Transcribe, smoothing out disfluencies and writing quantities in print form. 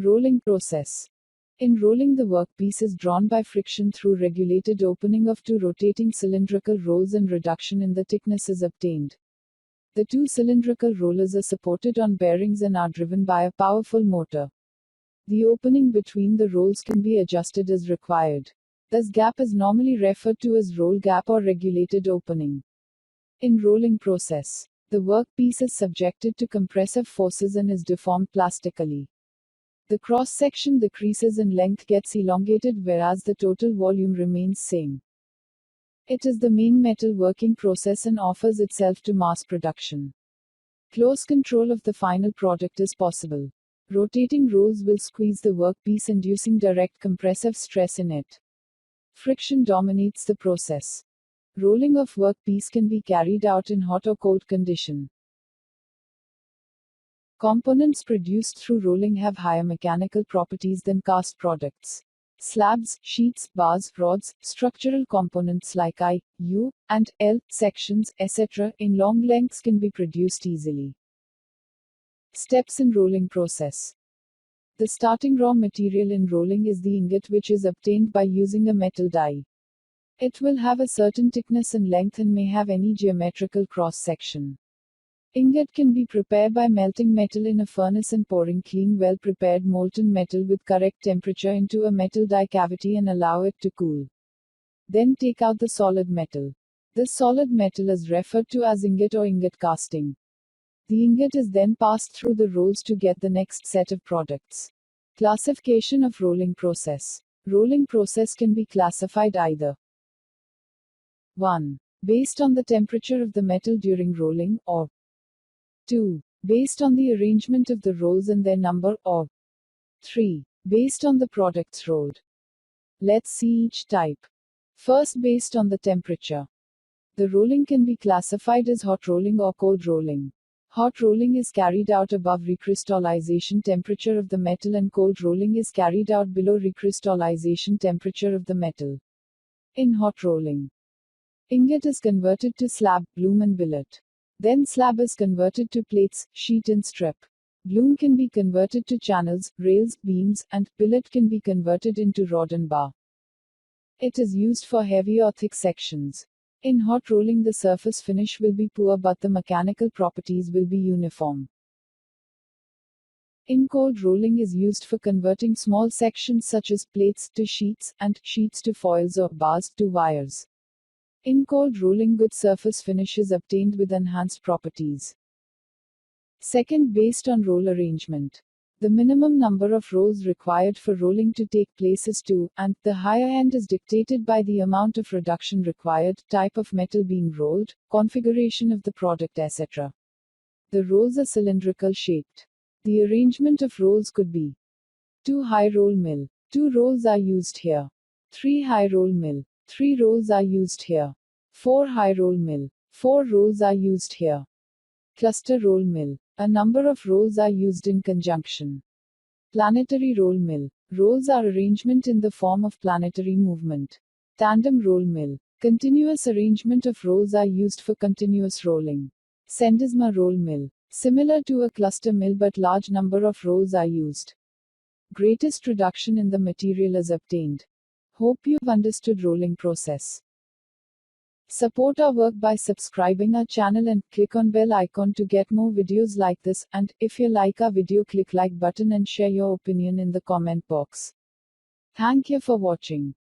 Rolling process. In rolling, the workpiece is drawn by friction through regulated opening of two rotating cylindrical rolls and reduction in the thickness is obtained. The two cylindrical rollers are supported on bearings and are driven by a powerful motor. The opening between the rolls can be adjusted as required. This gap is normally referred to as roll gap or regulated opening. In rolling process, the workpiece is subjected to compressive forces and is deformed plastically. The cross-section decreases in length, gets elongated, whereas the total volume remains same. It is the main metal working process and offers itself to mass production. Close control of the final product is possible. Rotating rolls will squeeze the workpiece, inducing direct compressive stress in it. Friction dominates the process. Rolling of workpiece can be carried out in hot or cold condition. Components produced through rolling have higher mechanical properties than cast products. Slabs, sheets, bars, rods, structural components like I, U, and L sections, etc., in long lengths can be produced easily. Steps in rolling process. The starting raw material in rolling is the ingot, which is obtained by using a metal die. It will have a certain thickness and length and may have any geometrical cross-section. Ingot can be prepared by melting metal in a furnace and pouring clean, well-prepared molten metal with correct temperature into a metal die cavity and allow it to cool. Then take out the solid metal. This solid metal is referred to as ingot or ingot casting. The ingot is then passed through the rolls to get the next set of products. Classification of rolling process. Rolling process can be classified either 1. Based on the temperature of the metal during rolling, or 2. Based on the arrangement of the rolls and their number, or 3. Based on the products rolled. Let's see each type. First, based on the temperature. The rolling can be classified as hot rolling or cold rolling. Hot rolling is carried out above recrystallization temperature of the metal and cold rolling is carried out below recrystallization temperature of the metal. In hot rolling, ingot is converted to slab, bloom and billet. Then slab is converted to plates, sheet and strip. Bloom can be converted to channels, rails, beams, and billet can be converted into rod and bar. It is used for heavy or thick sections. In hot rolling, the surface finish will be poor but the mechanical properties will be uniform. In cold rolling is used for converting small sections such as plates to sheets, and sheets to foils or bars to wires. In cold rolling, good surface finish is obtained with enhanced properties. Second, based on roll arrangement. The minimum number of rolls required for rolling to take place is 2, and the higher end is dictated by the amount of reduction required, type of metal being rolled, configuration of the product, etc. The rolls are cylindrical shaped. The arrangement of rolls could be 2 high roll mill. 2 rolls are used here. 3 high roll mill. 3 rolls are used here. 4 high roll mill. 4 rolls are used here. Cluster roll mill. A number of rolls are used in conjunction. Planetary roll mill. Rolls are arrangement in the form of planetary movement. Tandem roll mill. Continuous arrangement of rolls are used for continuous rolling. Sendisma roll mill. Similar to a cluster mill but large number of rolls are used. Greatest reduction in the material is obtained. Hope you've understood rolling process. Support our work by subscribing our channel and click on bell icon to get more videos like this, and if you like our video, click like button and share your opinion in the comment box. Thank you for watching.